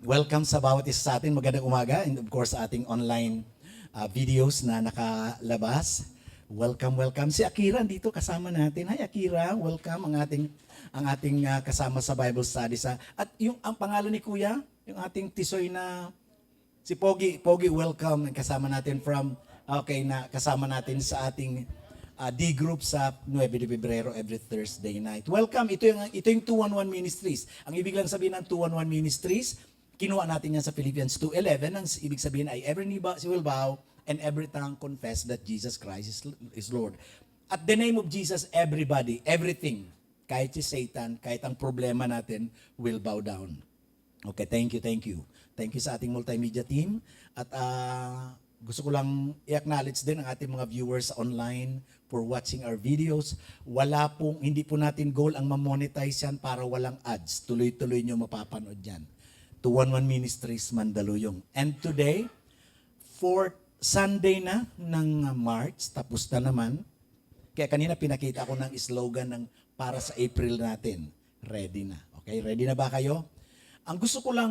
Welcome sa bawat isa sa atin. Magandang umaga. And of course, sa ating online videos na nakalabas. Welcome, welcome. Si Akira dito kasama natin. Hi Akira, welcome ang ating kasama sa Bible Studies. At ang pangalan ni Kuya, yung ating tisoy na si Pogi. Pogi, welcome. Kasama natin kasama natin sa ating D group sa 9 de Pebrero every Thursday night. Welcome. Ito yung 211 Ministries. Ang ibig lang sabihin ng 211 Ministries, kinuha natin yan sa Philippians 2:11. Ang ibig sabihin ay every knee will bow and every tongue confess that Jesus Christ is Lord. At the name of Jesus, everybody, everything, kahit si Satan, kahit ang problema natin, will bow down. Okay, thank you, thank you. Thank you sa ating multimedia team. At gusto ko lang i-acknowledge din ang ating mga viewers online for watching our videos. Hindi po natin goal ang ma-monetize yan para walang ads. Tuloy-tuloy nyo mapapanood yan. 211 Ministries Mandaluyong. And today, 4th Sunday na ng March, tapos na naman. Kaya kanina pinakita ko ng slogan ng para sa April natin. Ready na. Okay, ready na ba kayo? Ang gusto ko lang,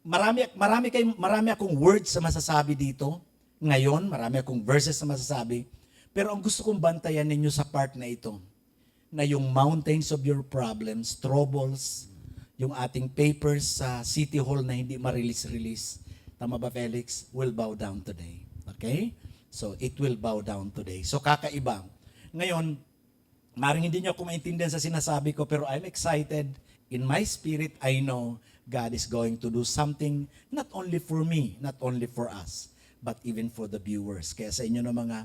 marami akong words sa masasabi dito. Ngayon, marami akong verses sa masasabi. Pero ang gusto kong bantayan ninyo sa part na ito, na yung mountains of your problems, troubles, yung ating papers sa City Hall na hindi ma-release, tama ba Felix, will bow down today. Okay? So, it will bow down today. So, kakaiba. Ngayon, maring hindi niyo ako maintindihan sa sinasabi ko, pero I'm excited. In my spirit, I know God is going to do something not only for me, not only for us, but even for the viewers. Kaya sa inyo na mga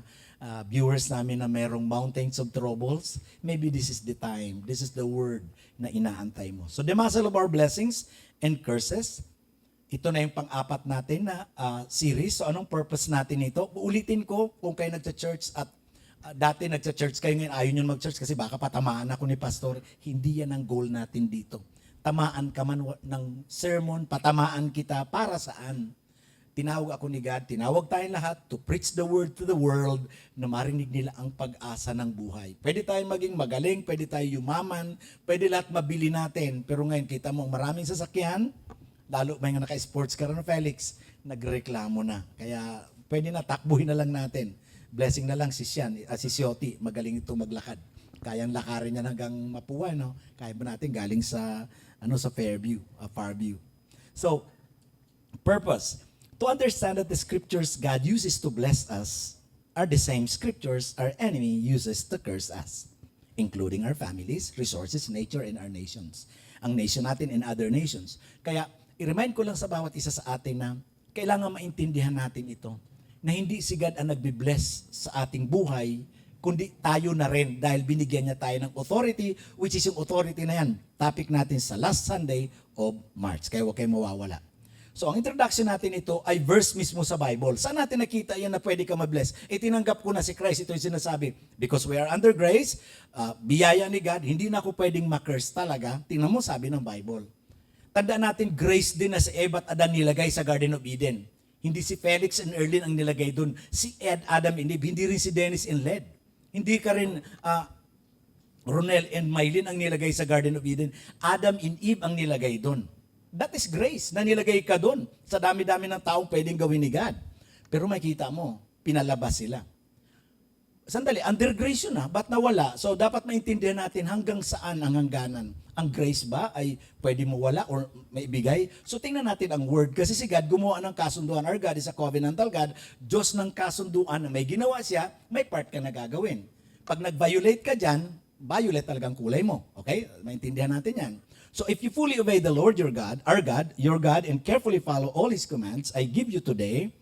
viewers namin na merong mountains of troubles, maybe this is the time, this is the word na inaantay mo. So the muscle of our blessings and curses, ito na yung pang-apat natin na series. So anong purpose natin ito? Uulitin ko kung kayo nagcha-church at dati nagcha-church kayo ngayon, ayaw nyo mag-church kasi baka patamaan ako ni pastor. Hindi yan ang goal natin dito. Tamaan ka man ng sermon, patamaan kita, para saan? Tinawag ako ni God, tinawag tayong lahat to preach the word to the world na marinig nila ang pag-asa ng buhay. Pwede tayong maging magaling, pwede tayo yumaman, pwede lahat mabili natin. Pero ngayon, kita mo, maraming sasakyan, lalo may nga naka-sports car na Felix, nagreklamo na. Kaya pwede na, takbuhin na lang natin. Blessing na lang si Sioti, magaling ito maglakad. Kayang lakarin niya hanggang Mapua, no? Kaya ba natin galing sa Farview. So, purpose. To understand that the scriptures God uses to bless us are the same scriptures our enemy uses to curse us, including our families, resources, nature, and our nations. Ang nation natin and other nations. Kaya, i-remind ko lang sa bawat isa sa atin na kailangan maintindihan natin ito, na hindi si God ang nagbe-bless sa ating buhay, kundi tayo na rin dahil binigyan niya tayo ng authority, which is yung authority na yan. Topic natin sa last Sunday of March. Kaya huwag kayong mawawala. So, ang introduction natin ito ay verse mismo sa Bible. Saan natin nakita yan na pwede ka ma-bless? Tinanggap ko na si Christ. Ito yung sinasabi. Because we are under grace, biyaya ni God, hindi na ako pwedeng ma-curse talaga. Tingnan mo, sabi ng Bible. Tandaan natin, grace din na si Eva at Adan nilagay sa Garden of Eden. Hindi si Felix and Erlin ang nilagay doon. Si Adam and Eve. Hindi rin si Dennis and Led. Hindi ka rin Ronel and Mylene ang nilagay sa Garden of Eden. Adam and Eve ang nilagay doon. That is grace na nilagay ka doon. Sa dami-dami ng taong pwedeng gawin ni God. Pero makita mo, pinalabas sila. Sandali, under grace yun ba't nawala? So dapat maintindihan natin hanggang saan ang hangganan. Ang grace ba ay pwede mo wala or may ibigay? So tingnan natin ang word. Kasi si God gumawa ng kasunduan. Our God is a covenantal God. Diyos ng kasunduan na may ginawa siya, may part ka na gagawin. Pag nag-violate ka dyan, violate talagang kulay mo. Okay? Maintindihan natin yan. So if you fully obey the Lord your God, our God, your God, and carefully follow all His commands I give you today,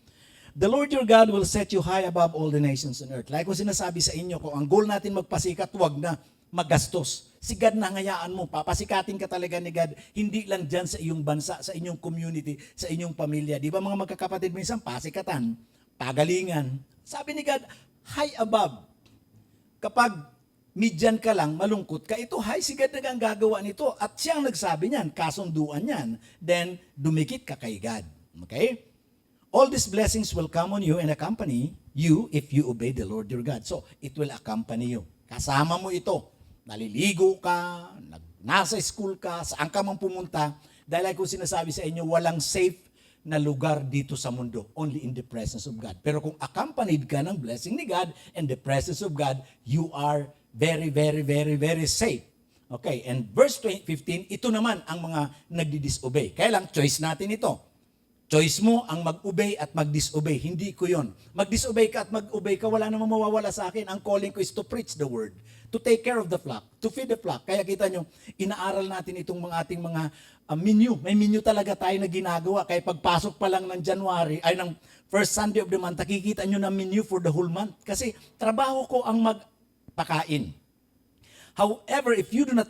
the Lord your God will set you high above all the nations on earth. Like ko sinasabi sa inyo, kung ang goal natin magpasikat, huwag na magastos. Si God na ngayaan mo, papasikatin ka talaga ni God, hindi lang dyan sa iyong bansa, sa inyong community, sa inyong pamilya. Di ba mga magkakapatid, minsan pasikatan, pagalingan. Sabi ni God, high above. Kapag midyan ka lang, malungkot ka, ito, si God na ang gagawa nito. At siyang nagsabi niyan, kasunduan niyan. Then, dumikit ka kay God. Okay? All these blessings will come on you and accompany you if you obey the Lord your God. So, it will accompany you. Kasama mo ito. Naliligo ka, nasa school ka, saan ka man pumunta, Dahil like kung sinasabi sa inyo, walang safe na lugar dito sa mundo, only in the presence of God. Pero kung accompanied ka ng blessing ni God and the presence of God, you are very, very, very, very safe. Okay, and verse 15, ito naman ang mga nagdi-disobey. Kaya lang, choice natin ito. Choice mo ang mag-obey at mag-disobey. Hindi ko yon. Mag-disobey ka at mag-obey ka, wala namang mawawala sa akin. Ang calling ko is to preach the word, to take care of the flock, to feed the flock. Kaya kita nyo, inaaral natin itong mga ating mga menu. May menu talaga tayo na ginagawa. Kaya pagpasok pa lang ng January, ay ng first Sunday of the month, nakikita nyo na menu for the whole month. Kasi trabaho ko ang magpakain. However, if you do not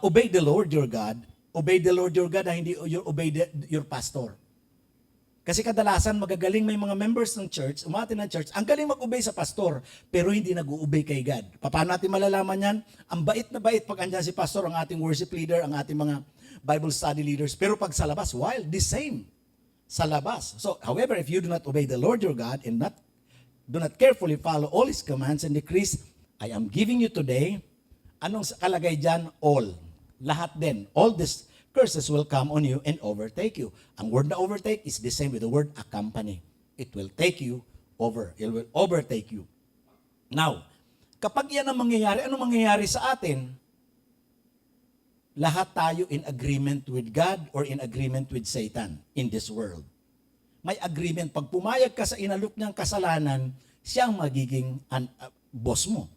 obey the Lord your God, obey the Lord your God, hindi obey your pastor. Kasi kadalasan magagaling may mga members ng church, umati ng church, ang galing mag-obey sa pastor, pero hindi nag-obey kay God. Paano natin malalaman yan? Ang bait na bait pag andyan si pastor, ang ating worship leader, ang ating mga Bible study leaders, pero pag sa labas, wild, the same. Sa labas. So, however, if you do not obey the Lord your God and do not carefully follow all His commands and decrees, I am giving you today, anong kalagay dyan? All. Lahat din. All this curses will come on you and overtake you. Ang word na overtake is the same with the word accompany. It will take you over. It will overtake you. Now, kapag yan ang mangyayari, ano mangyayari sa atin? Lahat tayo in agreement with God or in agreement with Satan in this world. May agreement. Pag pumayag ka sa inalok niyang kasalanan, siyang magiging boss mo.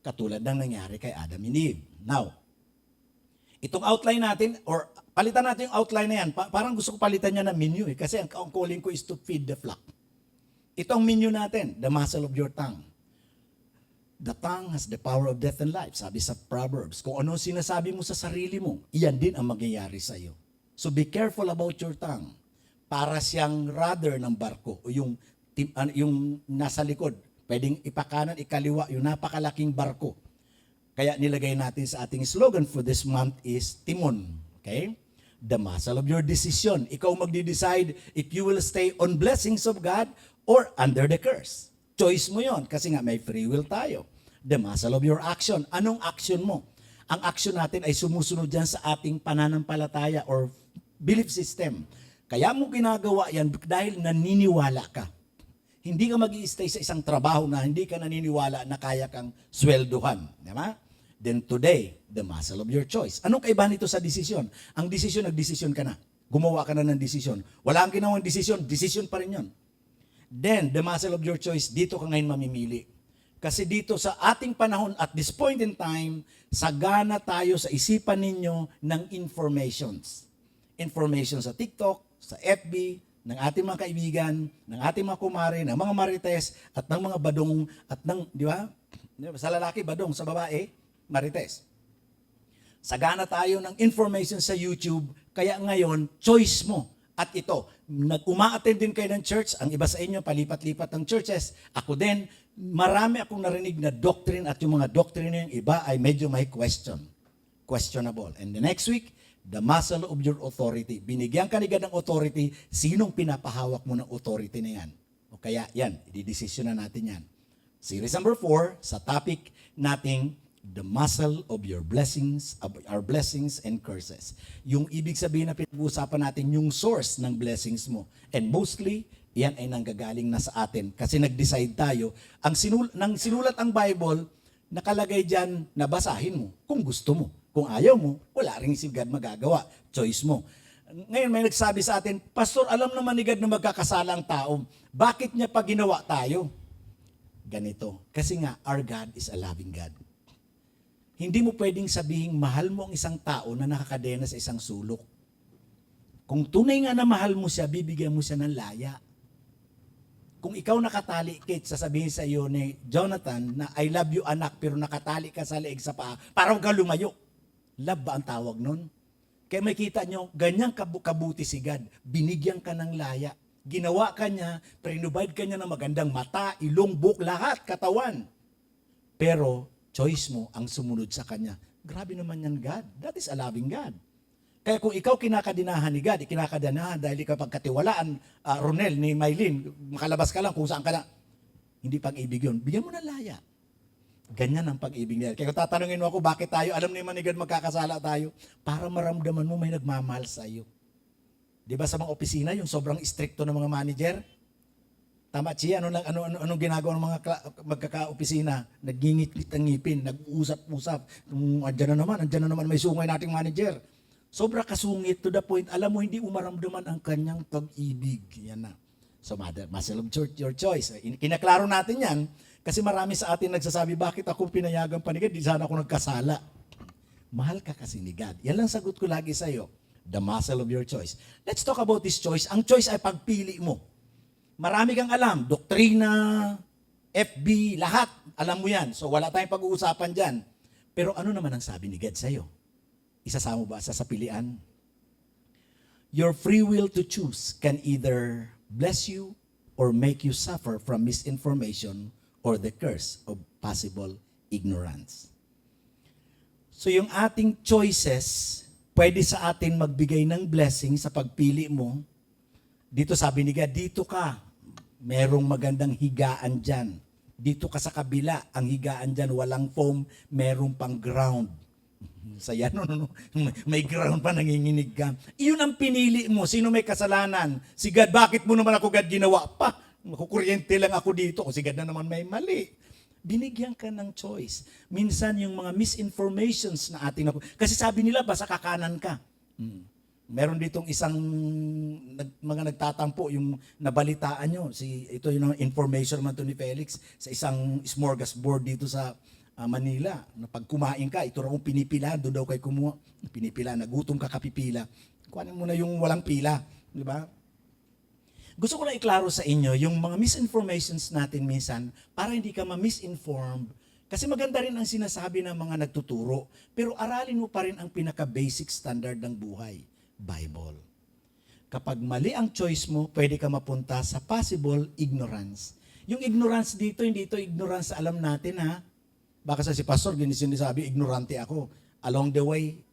Katulad ng nangyari kay Adam and Eve. Now, itong outline natin, or palitan natin yung outline na yan. Parang gusto ko palitan niya ng menu eh. Kasi ang calling ko is to feed the flock. Ito ang menu natin, the muscle of your tongue. The tongue has the power of death and life. Sabi sa Proverbs, kung ano sinasabi mo sa sarili mo, iyan din ang mangyayari sa iyo. So be careful about your tongue. Para siyang rudder ng barko, o yung nasa likod. Pwedeng ipakanan, ikaliwa, yung napakalaking barko. Kaya nilagay natin sa ating slogan for this month is Timon. Okay? The muscle of your decision. Ikaw magde-decide if you will stay on blessings of God or under the curse. Choice mo yon kasi nga may free will tayo. The muscle of your action. Anong action mo? Ang action natin ay sumusunod dyan sa ating pananampalataya or belief system. Kaya mo ginagawa yan dahil naniniwala ka. Hindi ka mag-i-stay sa isang trabaho na hindi ka naniniwala na kaya kang swelduhan. Diba? Then today, the muscle of your choice. Anong kaibahan nito sa desisyon? Ang desisyon, nagdesisyon ka na. Gumawa ka na ng desisyon. Wala kang ginawang desisyon, desisyon pa rin yun. Then, the muscle of your choice, dito ka ngayon mamimili. Kasi dito sa ating panahon, at this point in time, sagana tayo sa isipan ninyo ng informations. Information sa TikTok, sa FB, ng ating mga kaibigan, ng ating mga kumare, ng mga marites, at ng mga badong, at ng, di ba? Sa lalaki, badong, sa babae, marites. Sagana tayo ng information sa YouTube, kaya ngayon, choice mo. At ito, uma-attend din kayo ng church, ang iba sa inyo, palipat-lipat ng churches. Ako din, marami akong narinig na doctrine at yung mga doctrine yung iba ay medyo may questionable. And the next week, the muscle of your authority. Binigyan ka ni God ng authority, sinong pinapahawak mo ng authority na yan? O kaya yan, ididesisyon na natin yan. Series number 4, sa topic nating the muscle of your blessings, of our blessings and curses. Yung ibig sabihin na pinag-uusapan natin, yung source ng blessings mo. And mostly, yan ay nanggagaling na sa atin. Kasi nag-decide tayo, nang sinulat ang Bible, nakalagay dyan na basahin mo kung gusto mo. Kung ayaw mo, wala rin si God magagawa. Choice mo. Ngayon may nagsabi sa atin, Pastor, alam naman ni God na magkakasala ang tao. Bakit niya pa ginawa tayo? Ganito. Kasi nga, our God is a loving God. Hindi mo pwedeng sabihin mahal mo ang isang tao na nakakadena sa isang sulok. Kung tunay nga na mahal mo siya, bibigyan mo siya ng laya. Kung ikaw nakatali, Kate, sasabihin sa iyo ni Jonathan na I love you anak, pero nakatali ka sa leeg sa paa, para huwag ka lumayo. Love ba ang tawag nun? Kaya makita nyo, ganyang kabuti si God. Binigyan ka ng laya. Ginawa ka niya, prinubide ka niya ng magandang mata, ilong, buhok, lahat, katawan. Pero, choice mo ang sumunod sa Kanya. Grabe naman yan, God. That is a loving God. Kaya kung ikaw kinakadinahan ni God, kinakadinahan dahil ikaw pagkatiwalaan, Ronel, ni Maylin, makalabas ka lang kung saan ka na. Hindi pag-ibig yun. Bigyan mo ng laya. Ganyan ang pag-ibig niya. Kaya kung tatanungin mo ako, bakit tayo, alam naman ni God magkakasala tayo, para maramdaman mo may nagmamahal sa iyo. Di ba sa mga opisina, yung sobrang stricto ng mga manager? Tama, Chi? Anong ginagawa ng mga magkaka-opisina? Nagngingit ang ngipin, nag-uusap-usap. Andyan na naman, may sungay nating manager. Sobra kasungit to the point, alam mo, hindi umaramdaman ang kanyang pag-ibig. Yan na. So, muscle of your choice. Kinaklaro natin yan, kasi marami sa atin nagsasabi, bakit ako pinayagan pa ni God? Di sana ako nagkasala. Mahal ka kasi ni God. Yan lang sagot ko lagi sa iyo. The muscle of your choice. Let's talk about this choice. Ang choice ay pagpili mo. Marami kang alam. Doktrina, FB, lahat. Alam mo yan. So wala tayong pag-uusapan dyan. Pero ano naman ang sabi ni God sa iyo? Isasama ba sa pilian? Your free will to choose can either bless you or make you suffer from misinformation or the curse of possible ignorance. So yung ating choices, pwede sa atin magbigay ng blessing sa pagpili mo. Dito sabi ni God, dito ka, merong magandang higaan dyan. Dito ka sa kabila, ang higaan dyan, walang foam, merong pang ground. Saya, no. May ground pa, nanginginig ka. Iyon ang pinili mo. Sino may kasalanan? Si God, bakit mo naman ako, God, ginawa pa? Makukuryente lang ako dito. O si God na naman may mali. Binigyan ka ng choice. Minsan yung mga misinformations na ating kasi sabi nila basta kakanan ka. Meron ditong isang mga nagtatampo yung nabalitaan nyo. Ito yung information naman to ni Felix sa isang smorgasbord dito sa Manila. Na pag kumain ka, ito raw pinipila, doon daw kayo kumuha. Pinipila, nagutom ka kapipila. Kuhanin mo na yung walang pila. Di ba? Gusto ko lang iklaro sa inyo, yung mga misinformations natin minsan, para hindi ka ma-misinformed, kasi maganda rin ang sinasabi ng mga nagtuturo, pero aralin mo pa rin ang pinaka-basic standard ng buhay, Bible. Kapag mali ang choice mo, pwede ka mapunta sa possible ignorance. Yung ignorance dito, hindi ito ignorance sa alam natin ha. Baka sa si Pastor, sinasabi, ignorante ako. Along the way,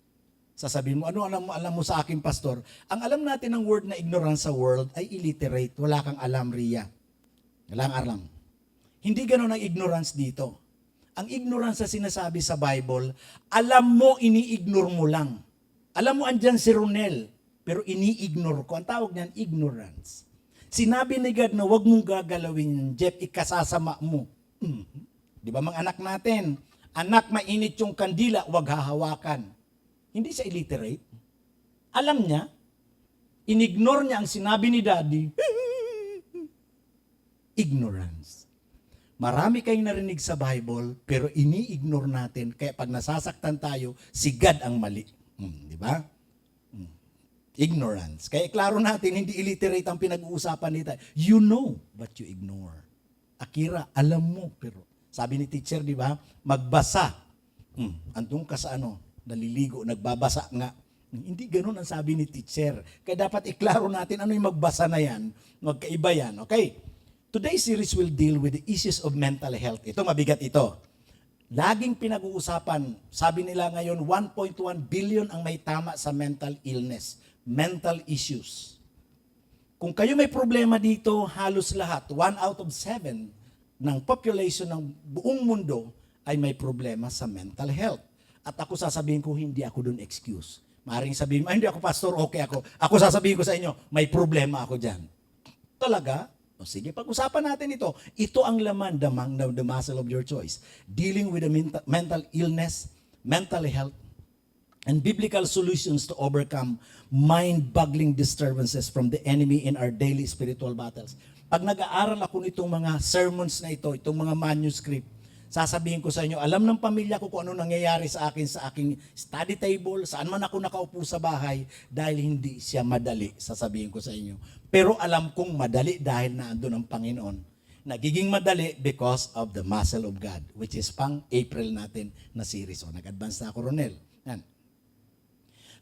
sasabihin mo, alam mo sa akin, Pastor? Ang alam natin ng word na ignorance sa world ay illiterate. Wala kang alam, Ria. Wala kang alam. Hindi ganun ang ignorance dito. Ang ignorance na sinasabi sa Bible, alam mo, ini-ignore mo lang. Alam mo, andyan si Ronel, pero ini-ignore ko. Ang tawag niyan, ignorance. Sinabi ni God na huwag mong gagalawin yun, Jeff, ikasasama mo. Di ba mga anak natin? Anak, mainit yung kandila, huwag hahawakan. Hindi siya illiterate. Alam niya, inignore niya ang sinabi ni Daddy. Ignorance. Marami kayong narinig sa Bible, pero ini-ignore natin. Kaya pag nasasaktan tayo, si God ang mali. Di ba? Ignorance. Kaya klaro natin, hindi illiterate ang pinag-uusapan nito. You know, but you ignore. Akira, alam mo, pero sabi ni teacher, di ba? Magbasa. Andun ka sa naliligo, nagbabasa nga. Hindi ganun ang sabi ni teacher. Kaya dapat iklaro natin ano yung magbasa na yan. Magkaiba yan. Okay? Today's series will deal with the issues of mental health. Ito, mabigat ito. Laging pinag-uusapan, sabi nila ngayon, 1.1 billion ang may tama sa mental illness. Mental issues. Kung kayo may problema dito, halos lahat, 1 out of 7 ng population ng buong mundo ay may problema sa mental health. At ako sasabihin ko, hindi ako doon excuse. Maaaring sabihin mo, hindi ako pastor, okay ako. Ako sasabihin ko sa inyo, may problema ako dyan. Talaga? O sige, pag-usapan natin ito. Ito ang laman, the muscle of your choice. Dealing with the mental illness, mental health, and biblical solutions to overcome mind-boggling disturbances from the enemy in our daily spiritual battles. Pag nag-aaral ako nitong mga sermons na ito, itong mga manuscript, sasabihin ko sa inyo, alam ng pamilya ko kung ano nangyayari sa aking study table, saan man ako nakaupo sa bahay, dahil hindi siya madali, sasabihin ko sa inyo. Pero alam kong madali dahil naandun ang Panginoon. Nagiging madali because of the muscle of God, which is pang April natin na series. So, nag-advance na ako, Ronel. Yan.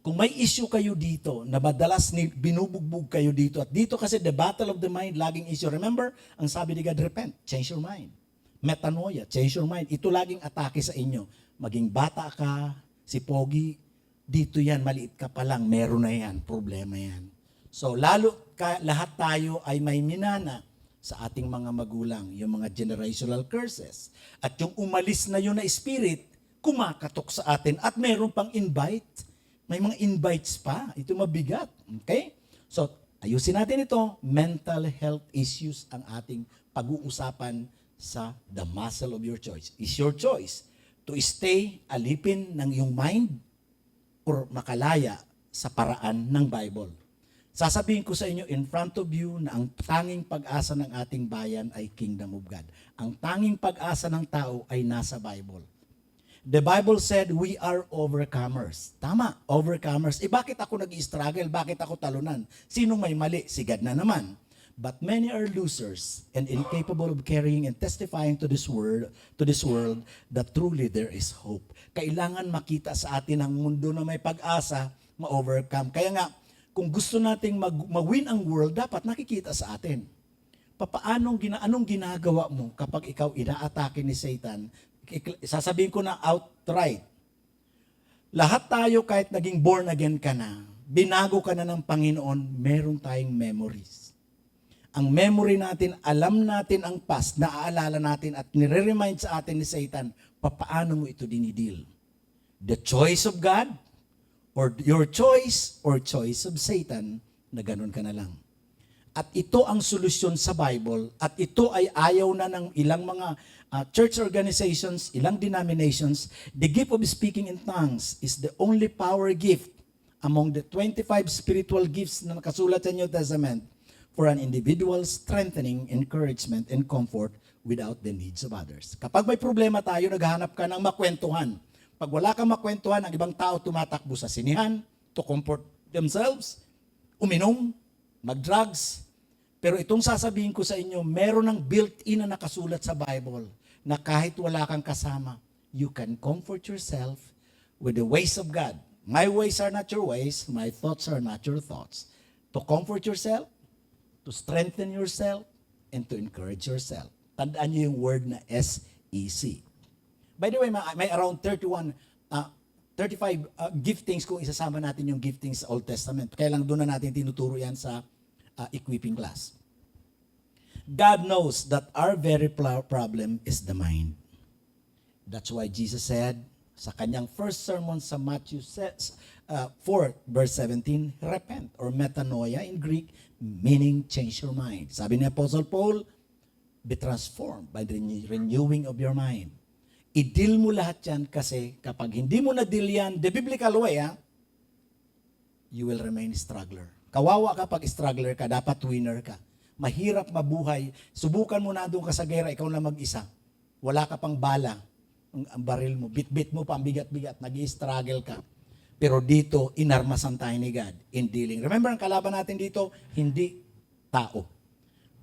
Kung may issue kayo dito, na madalas binubugbog kayo dito, at dito kasi the battle of the mind, laging issue. Remember, ang sabi ni God, repent, change your mind. Metanoia, change your mind. Ito laging atake sa inyo. Maging bata ka, si Pogi, dito yan, maliit ka pa lang, meron na yan, problema yan. So lahat tayo ay may minana sa ating mga magulang, yung mga generational curses. At yung umalis na yun na spirit, kumakatok sa atin at meron pang invite. May mga invites pa. Ito mabigat. Okay? So, ayusin natin ito. Mental health issues ang ating pag-uusapan sa The Muscle of Your Choice. Is your choice to stay alipin ng iyong mind or makalaya sa paraan ng Bible. Sasabihin ko sa inyo in front of you na ang tanging pag-asa ng ating bayan ay Kingdom of God. Ang tanging pag-asa ng tao ay nasa Bible. The Bible said we are overcomers. Tama, overcomers. Bakit ako nag-struggle? Bakit ako talunan? Sinong may mali? Si God na naman. But many are losers and incapable of carrying and testifying to this world that truly there is hope. Kailangan makita sa atin ang mundo na may pag-asa, ma-overcome. Kaya nga, kung gusto nating mag-win ang world, dapat nakikita sa atin. Anong ginagawa mo kapag ikaw inaatake ni Satan? Sasabihin ko na outright. Lahat tayo kahit naging born again ka na, binago ka na ng Panginoon, meron tayong memories. Ang memory natin, alam natin ang past, naaalala natin at nire-remind sa atin ni Satan, paano mo ito dinidil? The choice of God, or your choice, or choice of Satan, na ganun ka na lang. At ito ang solusyon sa Bible, at ito ay ayaw na ng ilang mga church organizations, ilang denominations. The gift of speaking in tongues is the only power gift among the 25 spiritual gifts na nakasulat sa New Testament for an individual strengthening, encouragement, and comfort without the needs of others. Kapag may problema tayo, naghahanap ka ng makwentuhan. Pag wala kang makwentuhan, ang ibang tao tumatakbo sa sinihan to comfort themselves, uminom, mag-drugs. Pero itong sasabihin ko sa inyo, meron ng built-in na nakasulat sa Bible na kahit wala kang kasama, you can comfort yourself with the ways of God. My ways are not your ways, my thoughts are not your thoughts. To comfort yourself, to strengthen yourself, and to encourage yourself. Tandaan niyo yung word na S-E-C. By the way, may around 35 giftings kung isasama natin yung giftings sa Old Testament. Kaya lang doon na natin tinuturo yan sa equipping class. God knows that our very problem is the mind. That's why Jesus said sa kanyang first sermon sa Matthew 4 verse 17, repent or metanoia in Greek, meaning change your mind. Sabi ni Apostle Paul, be transformed by the renewing of your mind. I-deal mo lahat yan kasi kapag hindi mo na-deal yan, the biblical way, you will remain struggler. Kawawa kapag struggler ka, dapat winner ka. Mahirap mabuhay. Subukan mo na doon ka sa gera, ikaw lang mag-isa. Wala ka pang bala. Ang baril mo, bit-bit mo pa, ang bigat-bigat, nag-i-struggle ka. Pero dito, inarmasan tayo ni God in dealing. Remember, ang kalaban natin dito, hindi tao.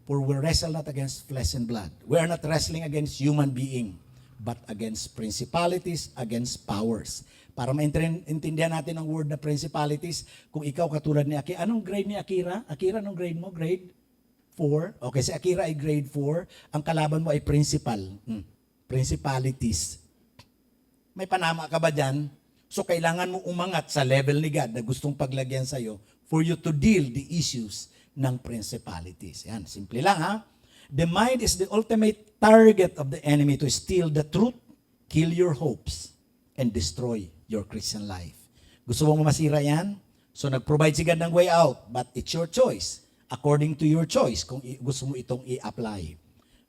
For we wrestle not against flesh and blood. We are not wrestling against human being, but against principalities, against powers. Para maintindihan natin ang word na principalities, kung ikaw katulad ni Akira, anong grade ni Akira? Akira, anong grade mo? Grade 4? Okay, si Akira ay grade 4. Ang kalaban mo ay principal. Principalities. May panama ka ba dyan? So, kailangan mo umangat sa level ni God na gustong paglagyan sa'yo for you to deal the issues ng principalities. Yan, simple lang ha. The mind is the ultimate target of the enemy to steal the truth, kill your hopes, and destroy your Christian life. Gusto mo masira yan? So nag-provide si God ng way out, but it's your choice. According to your choice, kung gusto mo itong i-apply.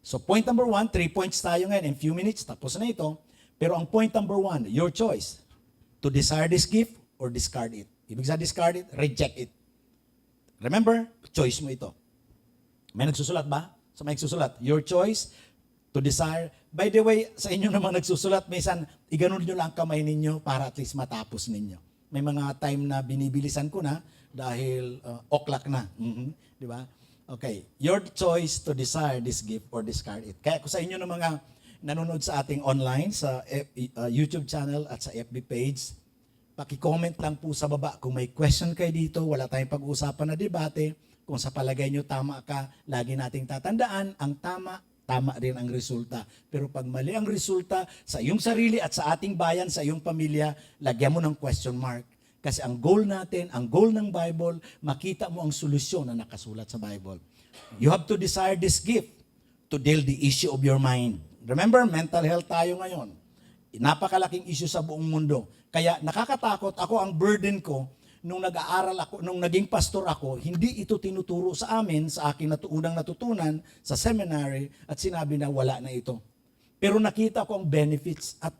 So point number 1, 3 points tayo ngayon. In few minutes, tapos na ito. Pero ang point number 1, your choice. To desire this gift or discard it. Ibig sa discard it, reject it. Remember, choice mo ito. May nagsusulat ba? So may nagsusulat, your choice to desire. By the way, sa inyo naman nagsusulat, minsan, iganon nyo lang kamay ninyo para at least matapos ninyo. May mga time na binibilisan ko na dahil o'clock na. Di ba? Okay, your choice to desire this gift or discard it. Kaya kung sa inyo ng mga nanonood sa ating online, sa YouTube channel at sa FB page, paki-comment lang po sa baba. Kung may question kayo dito, wala tayong pag-uusapan na debate. Kung sa palagay nyo tama ka, lagi nating tatandaan, ang tama rin ang resulta. Pero pag mali ang resulta sa iyong sarili at sa ating bayan, sa iyong pamilya, lagyan mo ng question mark. Kasi ang goal natin, ang goal ng Bible, makita mo ang solusyon na nakasulat sa Bible. You have to desire this gift to deal the issue of your mind. Remember, mental health tayo ngayon. Napakalaking issue sa buong mundo. Kaya nakakatakot, ako ang burden ko, nung nag-aaral ako, nung naging pastor ako, hindi ito tinuturo sa amin, sa akin unang natutunan sa seminary, at sinabi na wala na ito. Pero nakita ko ang benefits at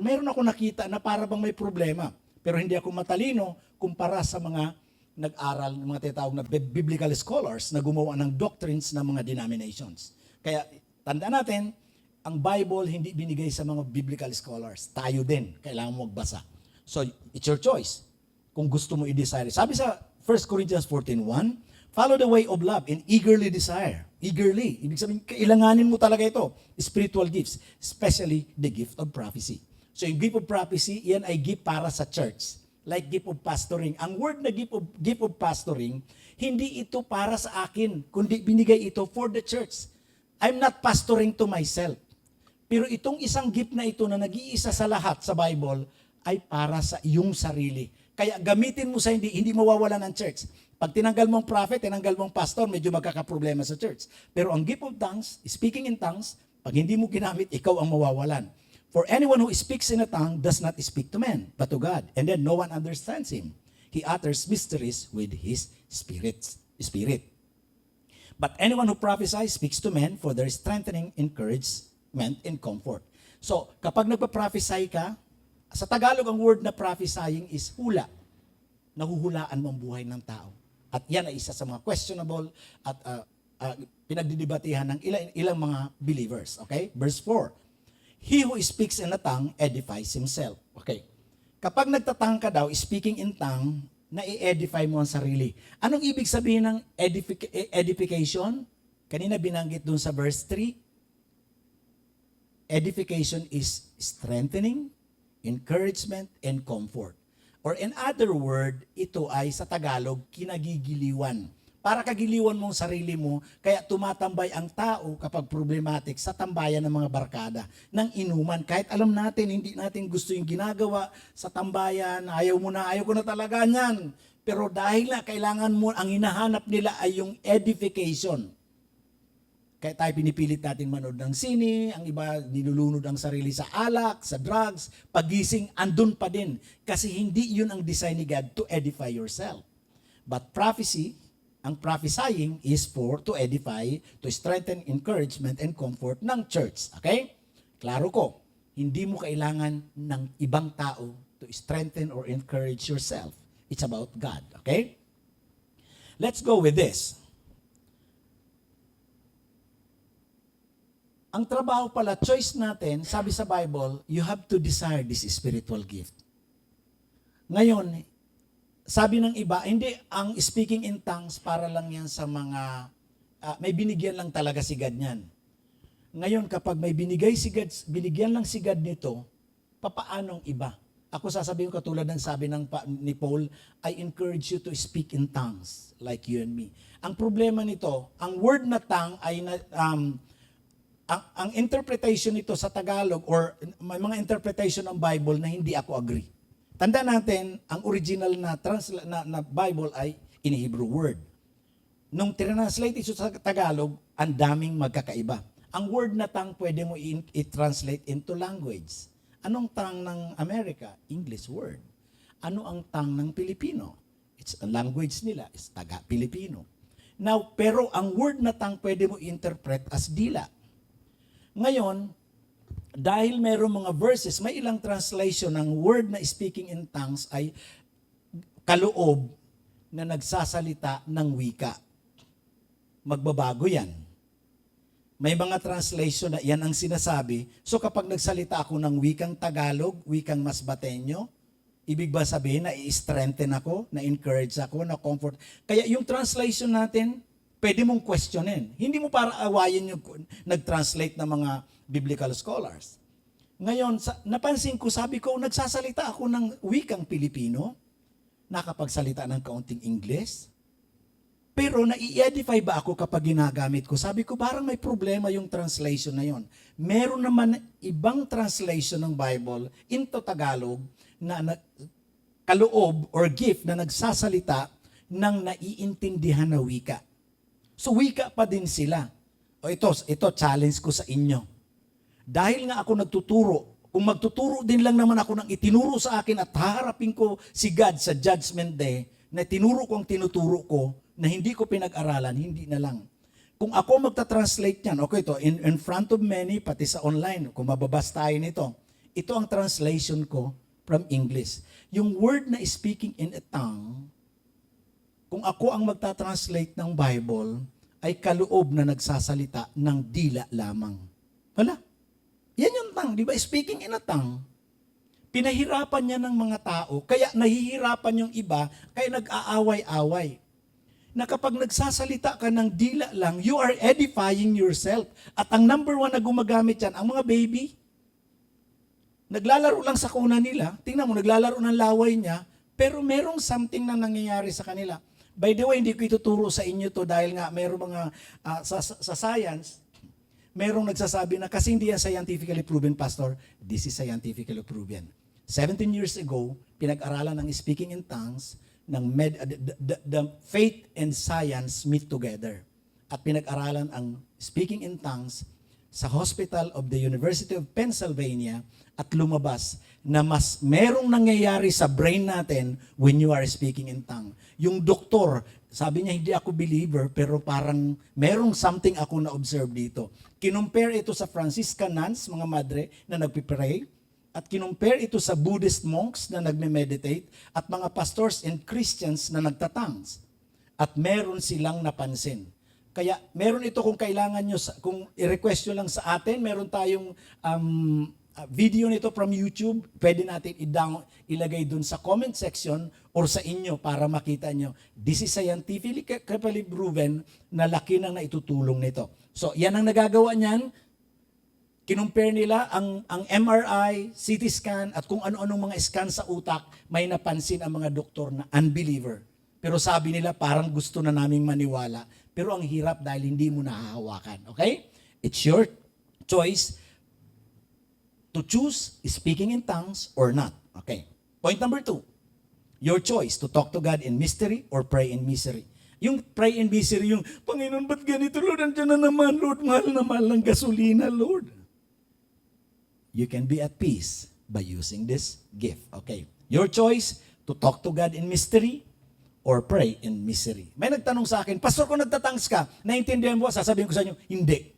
meron ako nakita na para bang may problema. Pero hindi ako matalino kumpara sa mga nag-aral, mga tinatawag na biblical scholars na gumawa ng doctrines ng mga denominations. Kaya tandaan natin, ang Bible hindi binigay sa mga biblical scholars. Tayo din, kailangan mo magbasa. So, it's your choice. Kung gusto mo i-desire. Sabi sa 1 Corinthians 14:1, follow the way of love and eagerly desire. Eagerly. Ibig sabihin, kailanganin mo talaga ito. Spiritual gifts, especially the gift of prophecy. So, yung gift of prophecy, yan ay gift para sa church. Like gift of pastoring. Ang word na gift of pastoring, hindi ito para sa akin, kundi binigay ito for the church. I'm not pastoring to myself. Pero itong isang gift na ito na nag-iisa sa lahat sa Bible ay para sa iyong sarili. Kaya gamitin mo sa hindi mawawala ng church. Pag tinanggal mong prophet, tinanggal mong pastor, medyo magkakaproblema sa church. Pero ang gift of tongues, speaking in tongues, pag hindi mo ginamit, ikaw ang mawawalan. For anyone who speaks in a tongue does not speak to men, but to God. And then no one understands him. He utters mysteries with his spirit. But anyone who prophesies speaks to men for their strengthening, encouragement, and comfort. So, kapag nagpa-prophesy ka, sa Tagalog ang word na prophesying is hula. Nahuhulaan mo ang buhay ng tao. At yan ay isa sa mga questionable at pinagdidebatihan ng ilang mga believers. Okay? Verse 4. He who speaks in a tongue edifies himself. Okay. Kapag nagtatang ka daw, speaking in tongue, na-edify mo ang sarili. Anong ibig sabihin ng edification? Kanina binanggit dun sa verse 3. Edification is strengthening, encouragement, and comfort. Or in other word, ito ay sa Tagalog, kinagigiliwan. Para kagiliwan mo ang sarili mo, kaya tumatambay ang tao kapag problematic sa tambayan ng mga barkada ng inuman. Kahit alam natin, hindi natin gusto yung ginagawa sa tambayan, ayaw ko na talaga niyan. Pero dahil na kailangan mo, ang hinahanap nila ay yung edification. Kaya tayo pinipilit natin manood ng sine, ang iba nilulunod ang sarili sa alak, sa drugs, pagising, andun pa din. Kasi hindi yun ang design ni God to edify yourself. But prophecy, ang prophesying is to edify, to strengthen, encouragement, and comfort ng church. Okay? Klaro ko, hindi mo kailangan ng ibang tao to strengthen or encourage yourself. It's about God. Okay? Let's go with this. Ang trabaho pala, choice natin, sabi sa Bible, you have to desire this spiritual gift. Ngayon, sabi ng iba, hindi, ang speaking in tongues para lang yan sa mga, may binigyan lang talaga si God niyan. Ngayon, kapag may binigyan lang si God nito, papaanong iba? Ako sasabihin ko katulad ng sabi ni Paul, I encourage you to speak in tongues like you and me. Ang problema nito, ang word na tongue ay, ang interpretation nito sa Tagalog or may mga interpretation ng Bible na hindi ako agree. Tandaan natin, ang original na Bible ay in Hebrew word. Nung translate ito sa Tagalog, ang daming magkakaiba. Ang word na tongue pwede mo i-translate into language. Anong tongue ng America? English word. Ano ang tongue ng Pilipino? It's a language nila, it's Taga-Pilipino. Now, pero ang word na tongue pwede mo interpret as dila. Ngayon, dahil mayroong mga verses, may ilang translation ng word na speaking in tongues ay kaloob na nagsasalita ng wika. Magbabago yan. May mga translation na yan ang sinasabi. So kapag nagsalita ako ng wikang Tagalog, wikang Masbateño, ibig ba sabihin na i-strengthen ako, na-encourage ako, na-comfort? Kaya yung translation natin, pwede mong questionin. Hindi mo para awayin yung nag-translate ng mga biblical scholars. Ngayon, napansin ko, sabi ko, nagsasalita ako ng wikang Pilipino, nakapagsalita ng kaunting English, pero nai-edify ba ako kapag ginagamit ko? Sabi ko, parang may problema yung translation na yon. Meron naman ibang translation ng Bible into Tagalog na kaloob or gift na nagsasalita ng naiintindihan na wika. So wika pa din sila. O ito challenge ko sa inyo. Dahil nga ako nagtuturo Kung magtuturo din lang naman ako ng itinuro sa akin at haharapin ko si God sa judgment day, na tinuro ko ang tinuturo ko, na hindi ko pinag-aralan, hindi na lang. Kung ako magta-translate yan, okay to, in front of many, pati sa online, kung mababas tayo nito, ito ang translation ko from English. Yung word na speaking in a tongue, kung ako ang magta-translate ng Bible, ay kaloob na nagsasalita ng dila lamang. Wala. Yan yung tongue, di ba? Speaking in a tongue. Pinahirapan niya ng mga tao, kaya nahihirapan yung iba, kaya nag-aaway-away. Na kapag nagsasalita ka ng dila lang, you are edifying yourself. At ang number one na gumagamit yan, ang mga baby, naglalaro lang sa kuna nila, tingnan mo, naglalaro ng laway niya, pero merong something na nangyayari sa kanila. By the way, hindi ko ituturo sa inyo to dahil nga merong mga, sa science, merong nagsasabi na kasi hindi yan scientifically proven, Pastor. This is scientifically proven. 17 years ago, pinag-aralan ng speaking in tongues, ng the faith and science meet together. At pinag-aralan ang speaking in tongues sa Hospital of the University of Pennsylvania at lumabas na mas merong nangyayari sa brain natin when you are speaking in tongue. Yung doktor, sabi niya, hindi ako believer, pero parang merong something ako na-observe dito. Kinumpare ito sa Franciscan nuns, mga madre, na nagpipray, at kinumpare ito sa Buddhist monks na nagme-meditate, at mga pastors and Christians na nagtatangs. At meron silang napansin. Kaya meron ito kung kailangan nyo, kung i-request nyo lang sa atin, meron tayong video nito from YouTube, pwede natin ilagay dun sa comment section or sa inyo para makita nyo. This is scientifically proven na laki nang naitutulong nito. So, yan ang nagagawa niyan. Kinumpare nila ang MRI, CT scan, at kung ano-anong mga scan sa utak, may napansin ang mga doktor na unbeliever. Pero sabi nila, parang gusto na naming maniwala. Pero ang hirap dahil hindi mo nahahawakan. Okay? It's your choice to choose speaking in tongues or not. Okay. Point number 2. Your choice to talk to God in mystery or pray in misery. Yung pray in misery, yung, Panginoon, ba't ganito, Lord? Andiyan na naman, Lord. Mahal na mahal ng gasolina, Lord. You can be at peace by using this gift. Okay. Your choice to talk to God in mystery or pray in misery. May nagtanong sa akin, Pastor, kung nagtatangs ka, naintindihan mo, sasabihin ko sa inyo, hindi.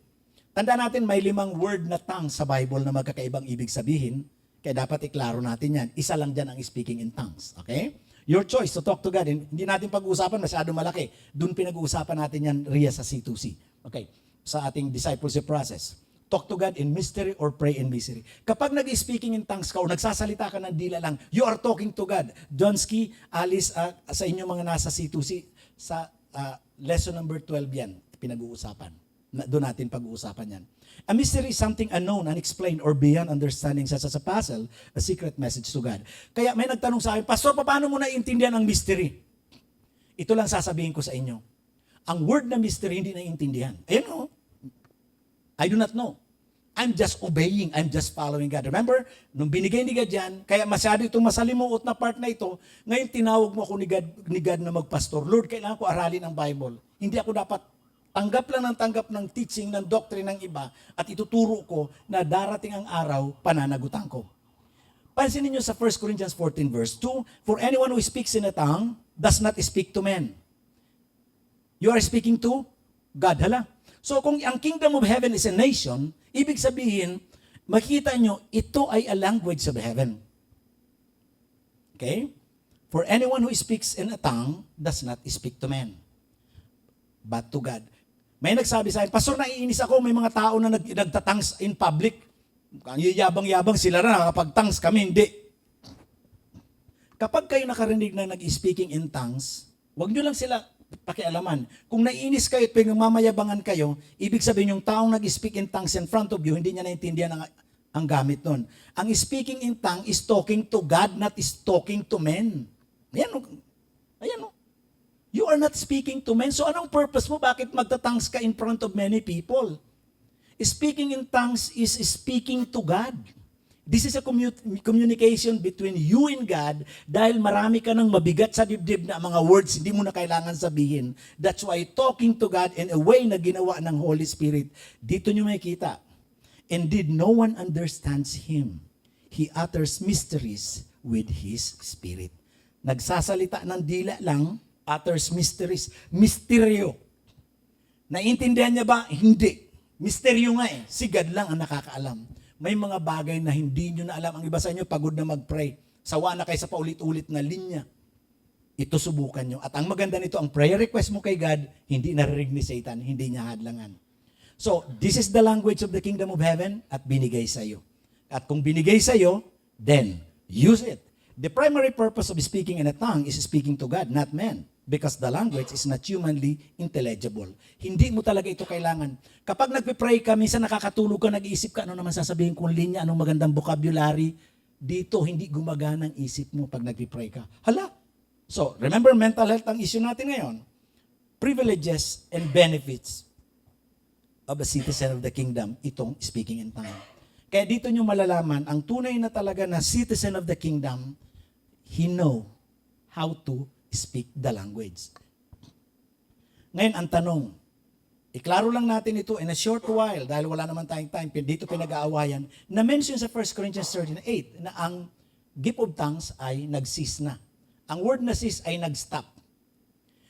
Tandaan natin, may 5 word na tongues sa Bible na magkakaibang ibig sabihin, kaya dapat iklaro natin yan. Isa lang dyan ang speaking in tongues. Okay? Your choice to talk to God. Hindi natin pag-uusapan, masyado malaki. Doon pinag-uusapan natin yan, Ria, sa C2C. Okay? Sa ating discipleship process. Talk to God in mystery or pray in misery. Kapag nag-speaking in tongues ka o nagsasalita ka ng dila lang, you are talking to God. Donsky, Alice, sa inyo mga nasa C2C, sa lesson number 12 yan, pinag-uusapan. Doon natin pag-uusapan yan. A mystery is something unknown, unexplained, or beyond understanding, such as a puzzle, a secret message to God. Kaya may nagtanong sa akin, Pastor, paano mo naiintindihan ang mystery? Ito lang sasabihin ko sa inyo. Ang word na mystery hindi naiintindihan. Ayun o. I do not know. I'm just obeying. I'm just following God. Remember, nung binigay ni God yan, kaya masyado itong masalimuot na part na ito, ngayon tinawag mo ako ni God na magpastor. Lord, kailangan ko aralin ang Bible. Hindi ako dapat tanggap lang ng tanggap ng teaching, ng doctrine ng iba, at ituturo ko na darating ang araw, pananagutan ko. Pansinin niyo sa 1 Corinthians 14 verse 2, For anyone who speaks in a tongue does not speak to men. You are speaking to God. Hala. So kung ang kingdom of heaven is a nation, ibig sabihin, makita nyo, ito ay a language of heaven. Okay? For anyone who speaks in a tongue does not speak to men, but to God. May nagsabi sa akin, Pastor, naiinis ako, may mga tao na nagtatangs in public. Ang yabang-yabang sila na nakakapagtangs, kami hindi. Kapag kayo nakarinig na nag-speaking in tongues, huwag nyo lang sila pakialaman. Kung naiinis kayo at pinagmamayabangan kayo, ibig sabihin yung taong nag-speak in tongues in front of you, hindi niya naintindihan ang gamit nun. Ang speaking in tongue is talking to God, not is talking to men. Ayan o. Ayan o. You are not speaking to men. So anong purpose mo? Bakit magtatangs ka in front of many people? Speaking in tongues is speaking to God. This is a communication between you and God dahil marami ka ng mabigat sa dibdib na mga words hindi mo na kailangan sabihin. That's why talking to God in a way na ginawa ng Holy Spirit, dito nyo makikita. Indeed, no one understands Him. He utters mysteries with His Spirit. Nagsasalita ng dila lang, utters mysteries. Misteryo. Naiintindihan niya ba? Hindi. Misteryo nga eh. Si God lang ang nakakaalam. May mga bagay na hindi nyo na alam. Ang iba sa inyo, pagod na mag-pray. Sawa na kayo sa paulit-ulit na linya. Ito subukan nyo. At ang maganda nito, ang prayer request mo kay God, hindi naririnig ni Satan, hindi niya hadlangan. So, this is the language of the kingdom of heaven at binigay sa iyo. At kung binigay sa iyo, then use it. The primary purpose of speaking in a tongue is speaking to God, not man. Because the language is not humanly intelligible. Hindi mo talaga ito kailangan. Kapag nagpe-pray ka, minsan nakakatulog ka, nag-iisip ka, ano naman sasabihin kong linya, anong magandang vocabulary. Dito, hindi gumagana ang isip mo pag nagpe-pray ka. Hala! So, remember mental health ang issue natin ngayon. Privileges and benefits of a citizen of the kingdom, itong speaking in tongue. Kaya dito nyo malalaman, ang tunay na talaga na citizen of the kingdom, he know how to speak the language. Ngayon, ang tanong, iklaro lang natin ito in a short while, dahil wala naman tayong time, dito pinag-aawayan, na-mention sa 1 Corinthians 13:8 na ang gift of tongues ay nag-cease na. Ang word na cease ay nag-stop.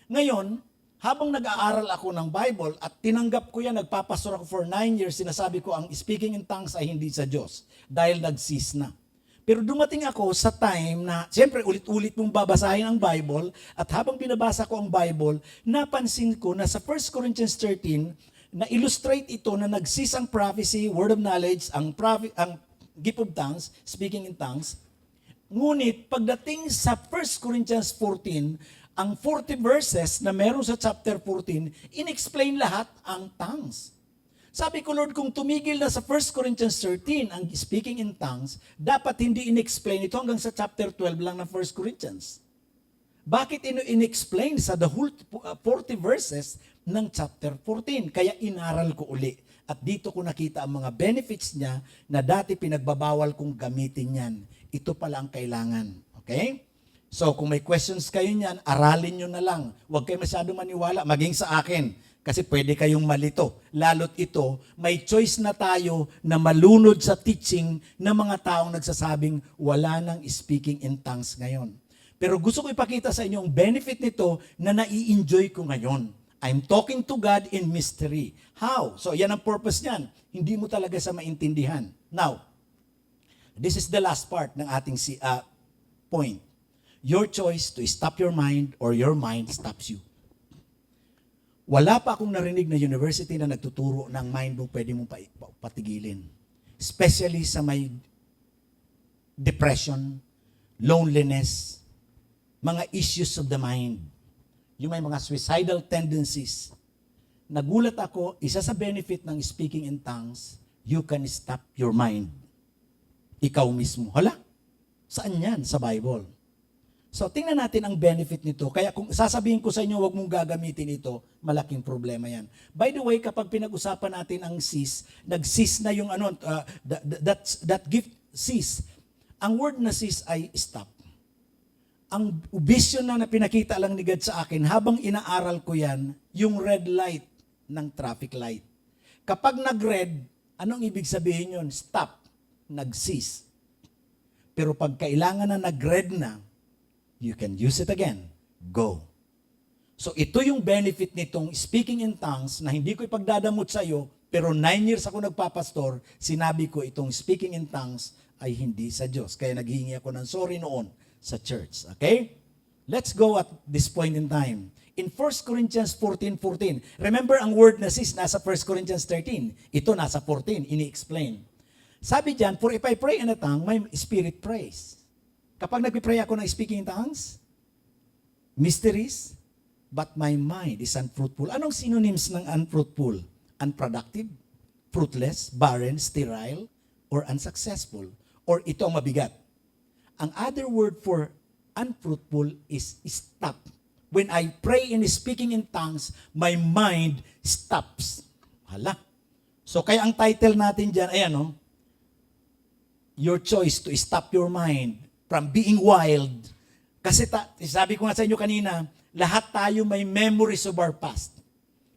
Ngayon, habang nag-aaral ako ng Bible at tinanggap ko yan, nagpapastor ako for 9 years, sinasabi ko ang speaking in tongues ay hindi sa Diyos dahil nag-cease na. Pero dumating ako sa time na, siyempre ulit-ulit mong babasahin ang Bible at habang binabasa ko ang Bible, napansin ko na sa 1 Corinthians 13, na-illustrate ito na nag-cease ang prophecy, word of knowledge, ang gift of tongues, speaking in tongues. Ngunit pagdating sa 1 Corinthians 14, ang 40 verses na meron sa chapter 14, inexplain lahat ang tongues. Sabi ko, Lord, kung tumigil na sa 1 Corinthians 13 ang speaking in tongues, dapat hindi inexplain ito hanggang sa chapter 12 lang ng 1 Corinthians. Bakit inexplain sa the whole 40 verses ng chapter 14? Kaya inaral ko uli. At dito ko nakita ang mga benefits niya na dati pinagbabawal kong gamitin yan. Ito pala ang kailangan. Okay? So, kung may questions kayo niyan, aralin nyo na lang. Huwag kayo masyado maniwala, maging sa akin. Kasi pwede kayong malito. Lalo't ito, may choice na tayo na malunod sa teaching ng mga taong nagsasabing wala nang speaking in tongues ngayon. Pero gusto ko ipakita sa inyo ang benefit nito na nai-enjoy ko ngayon. I'm talking to God in mystery. How? So, yan ang purpose niyan. Hindi mo talaga sa maintindihan. Now, this is the last part ng ating point. Your choice to stop your mind or your mind stops you. Wala pa akong narinig na university na nagtuturo ng mind mo pwede mong patigilin. Especially sa may depression, loneliness, mga issues of the mind, yung may mga suicidal tendencies. Nagulat ako, isa sa benefit ng speaking in tongues, you can stop your mind. Ikaw mismo. Hala, saan yan sa Bible? So, tingnan natin ang benefit nito. Kaya kung sasabihin ko sa inyo, huwag mong gagamitin ito, malaking problema yan. By the way, kapag pinag-usapan natin ang cease, nag-cease na yung that gift cease. Ang word na cease ay stop. Ang vision na pinakita lang ni God sa akin, habang inaaral ko yan, yung red light ng traffic light. Kapag nag-red, anong ibig sabihin yun? Stop. Nag-cease. Pero pag kailangan na nag-red na, you can use it again. Go. So ito yung benefit nitong speaking in tongues na hindi ko ipagdadamot sa iyo, pero 9 years ako nagpapastor, sinabi ko itong speaking in tongues ay hindi sa Diyos. Kaya naghihingi ako ng sorry noon sa church. Okay? Let's go at this point in time. In 1 Corinthians 14:14, remember ang word na sis nasa 1 Corinthians 13. Ito nasa 14, ini-explain. Sabi diyan, for if I pray in a tongue, my spirit prays. Kapag nagpipray ako ng speaking in tongues, mysteries, but my mind is unfruitful. Anong synonyms ng unfruitful? Unproductive, fruitless, barren, sterile, or unsuccessful? Or ito ang mabigat. Ang other word for unfruitful is stop. When I pray in speaking in tongues, my mind stops. Hala. So kaya ang title natin dyan, ayan o, your choice to stop your mind from being wild. Kasi sabi ko nga sa inyo kanina, lahat tayo may memories of our past.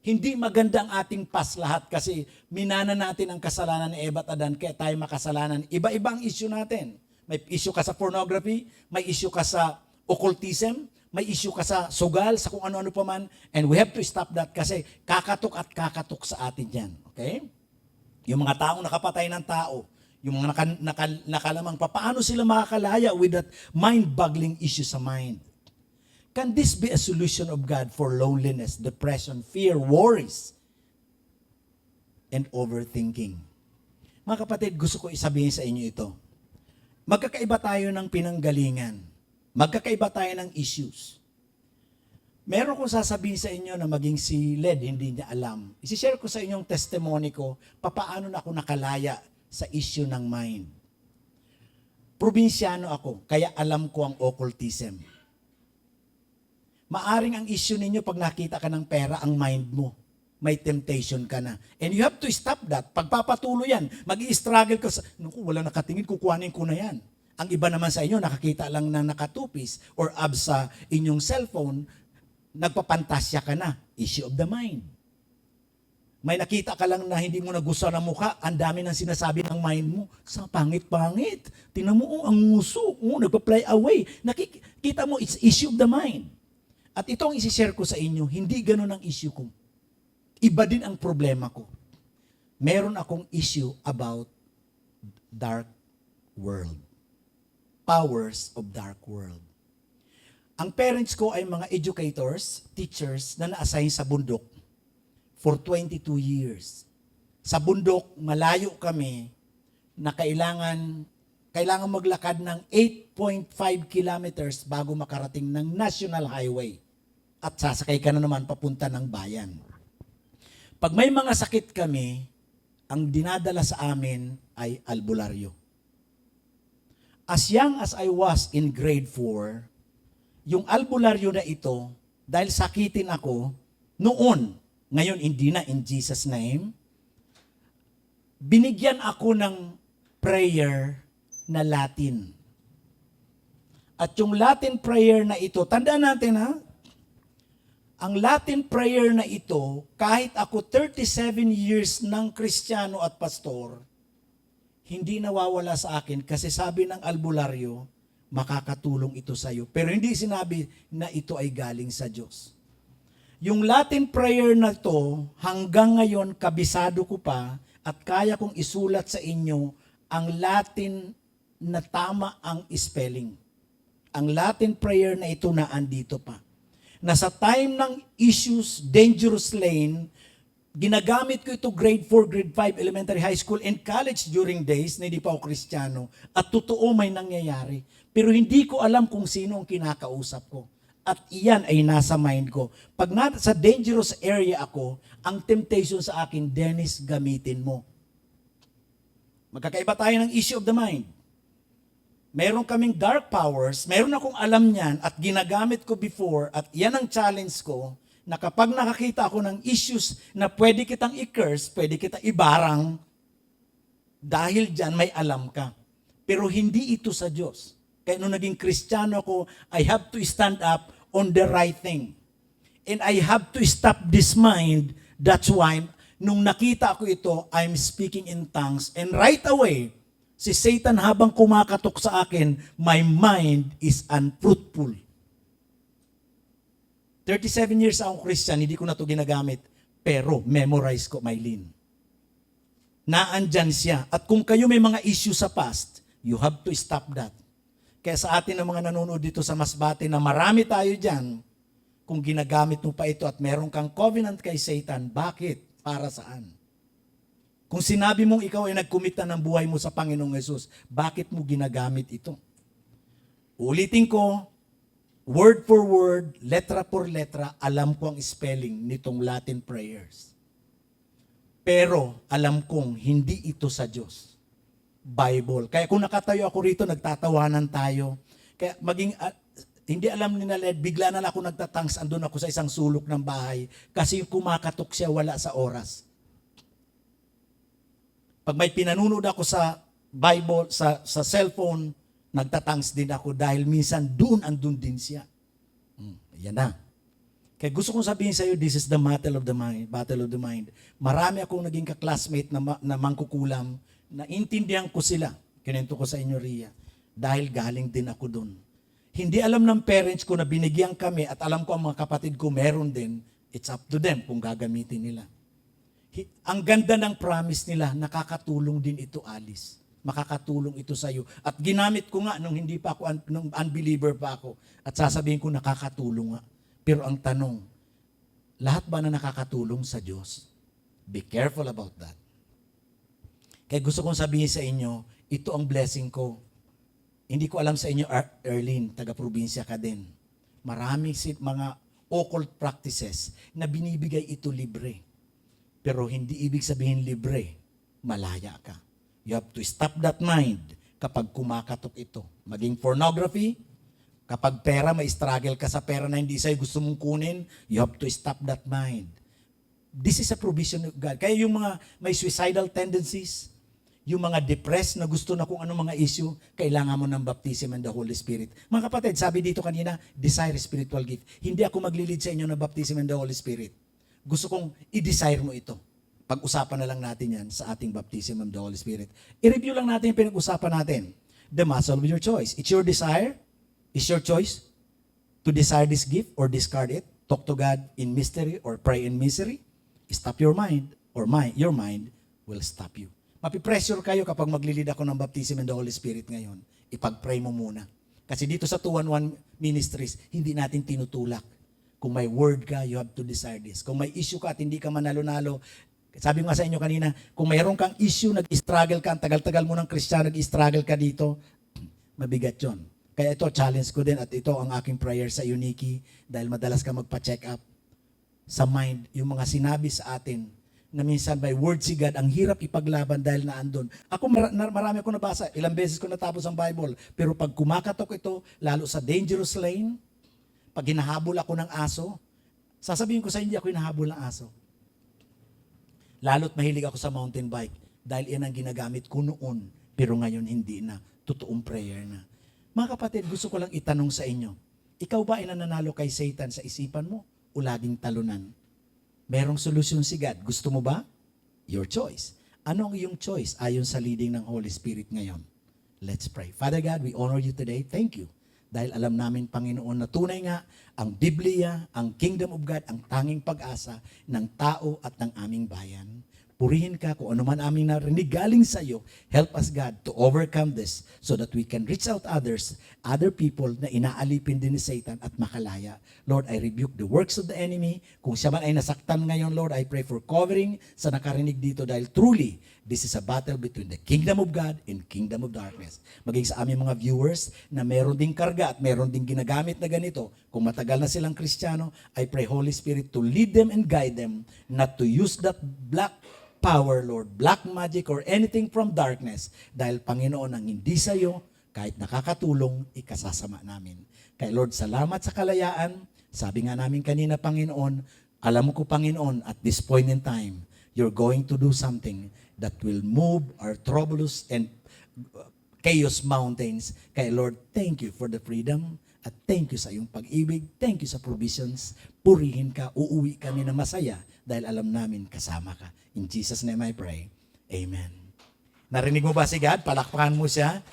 Hindi maganda ang ating past lahat kasi minana natin ang kasalanan ni Eva at Adan kaya tayo makasalanan. Iba-iba ang issue natin. May issue ka sa pornography, may issue ka sa occultism, may issue ka sa sugal, sa kung ano-ano pa man. And we have to stop that kasi kakatok at kakatok sa atin yan. Okay? Yung mga taong nakapatay ng tao, yung mga nakalamang pa, paano sila makakalaya with that mind-boggling issue sa mind? Can this be a solution of God for loneliness, depression, fear, worries, and overthinking? Mga kapatid, gusto ko isabihin sa inyo ito. Magkakaiba tayo ng pinanggalingan. Magkakaiba tayo ng issues. Meron kong sasabihin sa inyo na maging si Led, hindi niya alam. Isishare ko sa inyong testimony ko, papaano na ako nakalaya sa issue ng mind. Probinsyano ako, kaya alam ko ang occultism. Maaring ang issue ninyo pag nakita ka ng pera, ang mind mo. May temptation ka na. And you have to stop that. Pagpapatuloy yan, mag-i-struggle ka sa, naku, wala nakatingin, kukuhanin ko na yan. Ang iba naman sa inyo, nakakita lang na nakatupis or abs sa inyong cellphone, nagpapantasya ka na. Issue of the mind. May nakita ka lang na hindi mo nagustuhan ang mukha, ang dami nang sinasabi ng mind mo, sa pangit-pangit. Tingnan mo, ang nguso, nagpa-fly away. Nakikita mo, it's issue of the mind. At ito ang isi-share ko sa inyo, hindi ganun ang issue ko. Iba din ang problema ko. Meron akong issue about dark world. Powers of dark world. Ang parents ko ay mga educators, teachers na na-assign sa bundok for 22 years. Sa bundok, malayo kami na kailangan maglakad ng 8.5 kilometers bago makarating ng National Highway. At sasakay ka na naman papunta ng bayan. Pag may mga sakit kami, ang dinadala sa amin ay albularyo. As young as I was in grade 4, yung albularyo na ito, dahil sakitin ako, noon, ngayon hindi na in Jesus' name, binigyan ako ng prayer na Latin. At yung Latin prayer na ito, tandaan natin ha, ang Latin prayer na ito, kahit ako 37 years ng Kristiyano at pastor, hindi nawawala sa akin kasi sabi ng albularyo, makakatulong ito sa iyo. Pero hindi sinabi na ito ay galing sa Diyos. Yung Latin prayer na to, hanggang ngayon kabisado ko pa at kaya kong isulat sa inyo ang Latin na tama ang spelling. Ang Latin prayer na ito na andito pa. Na sa time ng issues, dangerous lane, ginagamit ko ito grade 4, grade 5, elementary, high school, and college during days na hindi pa ako Kristiyano. At totoo may nangyayari. Pero hindi ko alam kung sino ang kinakausap ko. At iyan ay nasa mind ko. Pag sa dangerous area ako, ang temptation sa akin, Dennis, gamitin mo. Magkakaiba tayo ng issue of the mind. Meron kaming dark powers, meron akong alam niyan at ginagamit ko before at yan ang challenge ko na kapag nakakita ako ng issues na pwede kitang i-curse, pwede kita ibarang, dahil dyan may alam ka. Pero hindi ito sa Diyos. Kaya nung naging Kristiyano ako, I have to stand up on the right thing. And I have to stop this mind. That's why, nung nakita ko ito, I'm speaking in tongues. And right away, si Satan habang kumakatok sa akin, my mind is unfruitful. 37 years akong Christian, hindi ko na ito ginagamit. Pero memorize ko, Mylene. Naandyan siya. At kung kayo may mga issue sa past, you have to stop that. Kaya sa atin ng mga nanonood dito sa Masbate na marami tayo dyan, kung ginagamit mo pa ito at meron kang covenant kay Satan, bakit? Para saan? Kung sinabi mong ikaw ay nag-commit na ng buhay mo sa Panginoong Yesus, bakit mo ginagamit ito? Ulitin ko, word for word, letra por letra, alam ko ang spelling nitong Latin prayers. Pero alam kong hindi ito sa Diyos. Bible. Kaya kung nakatayo ako rito, nagtatawanan tayo. Kaya hindi alam ni Naled, bigla na lang ako nagtatangs, andun ako sa isang sulok ng bahay kasi kumakatok siya, wala sa oras. Pag may pinanunod ako sa Bible, sa cellphone, nagtatangs din ako dahil minsan andun din siya. Yan na. Kaya gusto kong sabihin sa iyo, this is the battle of the mind. Battle of the mind. Marami akong naging ka-classmate na mangkukulam, na intindihan ko sila. Kinento ko sa inyo, Ria. Dahil galing din ako doon. Hindi alam ng parents ko na binigyan kami at alam ko ang mga kapatid ko meron din. It's up to them kung gagamitin nila. Ang ganda ng promise nila, nakakatulong din ito, Alice. Makakatulong ito sa iyo. At ginamit ko nga nung hindi pa ako, nung unbeliever pa ako. At sasabihin ko, nakakatulong nga. Pero ang tanong, lahat ba na nakakatulong sa Diyos? Be careful about that. Kaya gusto kong sabihin sa inyo, ito ang blessing ko. Hindi ko alam sa inyo, Erlene, taga-probinsya ka din. Maraming mga occult practices na binibigay ito libre. Pero hindi ibig sabihin libre, malaya ka. You have to stop that mind kapag kumakatok ito. Maging pornography, kapag pera, may struggle ka sa pera na hindi sa'yo gusto mong kunin, you have to stop that mind. This is a provision of God. Kaya yung mga may suicidal tendencies, yung mga depressed na gusto na kung anong mga issue, kailangan mo ng baptism and the Holy Spirit. Mga kapatid, sabi dito kanina, desire spiritual gift. Hindi ako maglilid sa inyo ng baptism and the Holy Spirit. Gusto kong i-desire mo ito. Pag-usapan na lang natin yan sa ating baptism of the Holy Spirit. I-review lang natin yung pinag-usapan natin. The muscle of your choice. It's your desire. It's your choice to desire this gift or discard it. Talk to God in mystery or pray in misery. Stop your mind or your mind will stop you. Mapipressure kayo kapag maglilid ako ng baptism in the Holy Spirit ngayon. Ipag-pray mo muna. Kasi dito sa 211 Ministries, hindi natin tinutulak. Kung may word ka, you have to desire this. Kung may issue ka at hindi ka manalo-nalo, sabi nga sa inyo kanina, kung mayroon kang issue, nag-struggle ka, ang tagal-tagal mo ng Kristiyano, nag-struggle ka dito, mabigat yon. Kaya ito, challenge ko din at ito ang aking prayer sa iyo, Nikki, dahil madalas ka magpa-check up sa mind, yung mga sinabi sa atin, na minsan by word si God, ang hirap ipaglaban dahil naandun. Ako, marami ako nabasa, ilang beses ko natapos ang Bible, pero pag kumakatok ito, lalo sa dangerous lane, pag hinahabol ako ng aso, sasabihin ko sa hindi ako hinahabol ng aso. Lalo't mahilig ako sa mountain bike dahil yan ang ginagamit ko noon, pero ngayon hindi na. Totoong prayer na. Mga kapatid, gusto ko lang itanong sa inyo, ikaw ba ay nananalo kay Satan sa isipan mo o laging talunan? Merong solusyon si God. Gusto mo ba? Your choice. Ano ang iyong choice ayon sa leading ng Holy Spirit ngayon? Let's pray. Father God, we honor you today. Thank you. Dahil alam namin, Panginoon, na tunay nga ang Biblia, ang Kingdom of God, ang tanging pag-asa ng tao at ng aming bayan. Purihin ka kung ano man aming narinig galing sa iyo. Help us, God, to overcome this so that we can reach out others, other people na inaalipin din ni Satan at makalaya. Lord, I rebuke the works of the enemy. Kung siya man ay nasaktan ngayon, Lord, I pray for covering sa nakarinig dito dahil truly, this is a battle between the kingdom of God and kingdom of darkness. Maging sa aming mga viewers na meron ding karga at meron ding ginagamit na ganito, kung matagal na silang Kristiyano, I pray, Holy Spirit, to lead them and guide them not to use that black power, Lord, black magic or anything from darkness. Dahil Panginoon, ang hindi sa iyo, kahit nakakatulong, ikasasama namin. Kaya Lord, salamat sa kalayaan. Sabi nga namin kanina, Panginoon, alam mo ko, Panginoon, at this point in time, you're going to do something that will move our troublous and chaos mountains. Kaya Lord, thank you for the freedom at thank you sa iyong pag-ibig. Thank you sa provisions. Purihin ka, uuwi kami na masaya dahil alam namin kasama ka. In Jesus' name I pray. Amen. Narinig mo ba si God? Palakpakan mo siya.